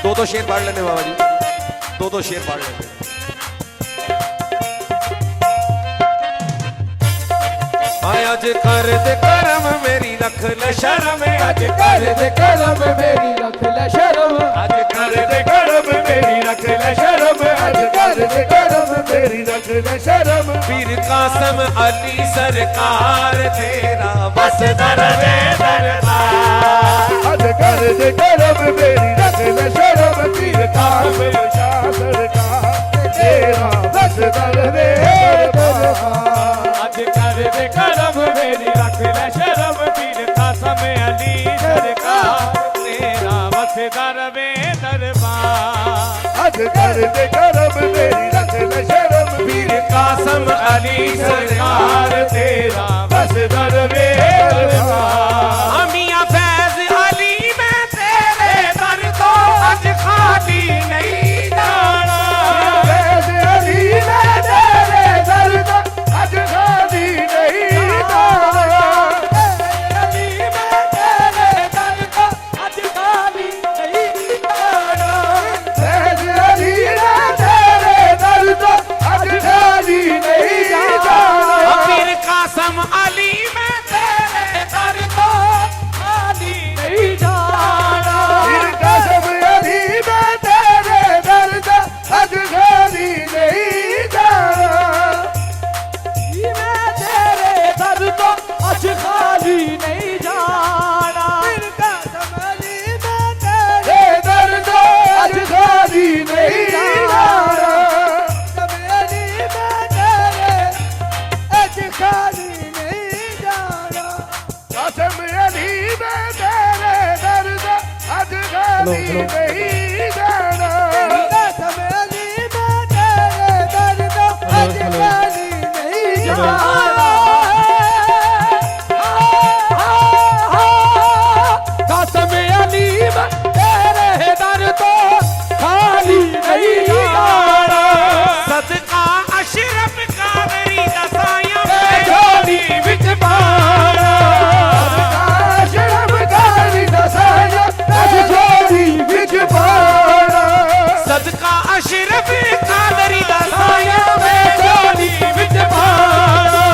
दो शेर पढ़ लेने बाबा जी, दो शेर पढ़ लेने। आज कर दे करम मेरी रख ले शर्म, आज कर दे करम मेरी रख ले शर्म, आज कर दे करम मेरी रख ले शर्म, आज कर दे करम मेरी रख ले शर्म। पीर कासम अली सरकार तेरा बस दरवे दरबार। आज कर दे करम मेरी रख ले शर्म, पीर कासम शाह सरकार तेरा बस दरवे दरबार। आज कर दे करम मेरी रख ले शर्म, पीर कासम अली सरकार तेरा बस दरवे दरबार। आज कर दे करम मेरी रख ले शर्म, पीर कासम अली सरकार तेरा बस दरवे दरबार। मियां फैज अली मैं तेरे दर को आज खाली नहीं जाना। फैज अली मैं तेरे दर को आज खाली नहीं जाना। अली मैं तेरे दर को आज खाली नहीं जाना। फैज अली मैं तेरे दर को आज खाली नहीं जाना। पीर कासम अली मैं तेरे दर को खाली नहीं जाना। पीर कासम अली मैं तेरे दर को आज खाली नहीं जाना। मैं तेरे दर को आज खाली नहीं जाना। पीर कासम अली मैं तेरे दर को आज खाली नहीं जाना। कासम अली मैं तेरे आज खाली नहीं जाना। कासम अली मैं तेरे दर को आज खाली नहीं जाना। कासम अली मैं तेरे दर को आज खाली नहीं जाना। कासम अली मैं तेरे दर को खाली नहीं जाना। सदका अशरफ कादरी दसाया मैं झोली विच पाना। शर्म कारी दसाया आज झोली विच पाना। सदका अशरफ कादरी दसाया मैं झोली विच पाना।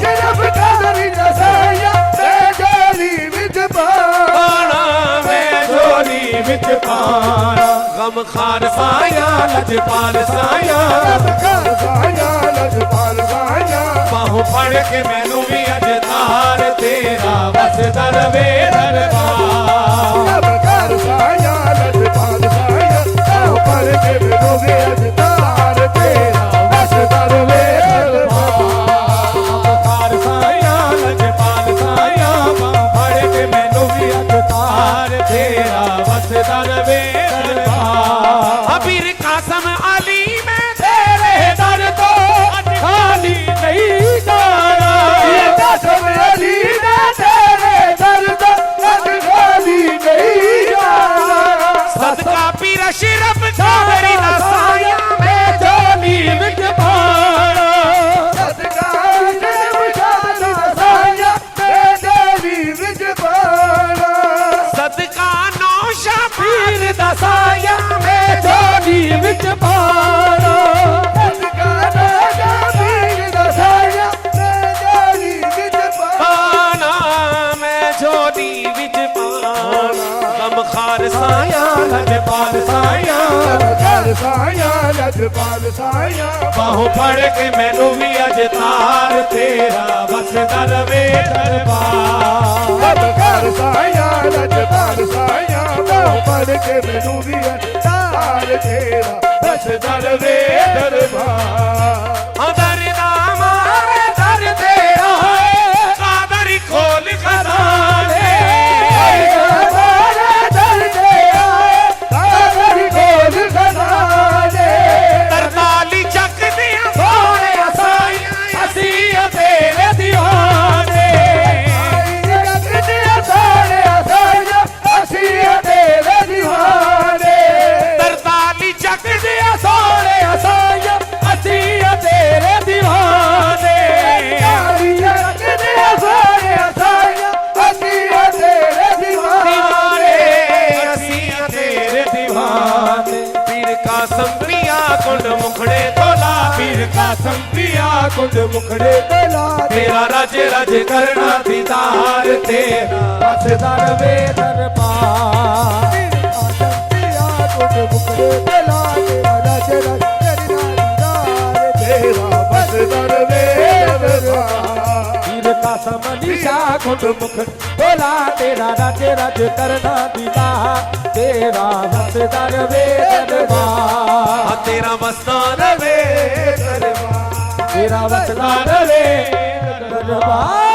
शर्म कारी दसाया मैं झोली विच पाना। मैं झोली विच पाना। गम खार साया लजपाल साया कार साया लजपाल साया। बाहू फड़ के मैनू भी अजतार तेरा बस दरवे दरबार। कार साया लजपाल साया। आओ पर के बिनो भी अजतार तेरा बस दरवे दरबार। खार साया लजपाल साया बाहू फड़ के मैनू भी अजतार तेरा बस दरवे दरबार। पीर कासम अली मैं तेरे दर को आज खाली नहीं जाना। कासम अली मैं तेरे दर को आज खाली नहीं जाना। सदका पीर अशरफ कादरी दसाया मैं झोली विच पाना। सदका शर्म कारी दसाया मैं झोली विच पाना। सदका नौशा पीर दसाया मैं झोली विच पाना। सदका नौशा पीर दसाया मैं झोली विच पाना मैं झोली विच पाना। गम खार साया लजपाल साया कार साया लजपाल साया। बाहू फड़ के मैनू भी अजतार तेरा बस दरवे दरबार। कार साया लजपाल साया। बाहों पड़ के मैनू भी अजतार तेरा बस दरवे दरबार। दरदा मारे दर तेरा कादरी खोल खजाने। हमारे दर दे आए कादर खोल खजाने। तरताली चक दिया सोने साइया असी तेरे दीवाने। जग दिया सारे साया असी तेरे दीवाने। तरताली चक दिया सोने साइया असी दीवाने पीर कासम पिया कुंड मुखड़े तोला पीर कासम पिया कुंड मुखड़े तला तेरा राजे राजे करना दीदार तेरा बसदार वे दरबार आजम पिया कुछ मुकरे तला तेरा राज राज करना तेरा बस दरवे पीर कासम निशा कुंड मुखड़े तोला तेरा राजे राज करना दीदार तेरा बसदार वे दरबार तेरा मस्तान वे दरबार तेरा बसदार वे दरबार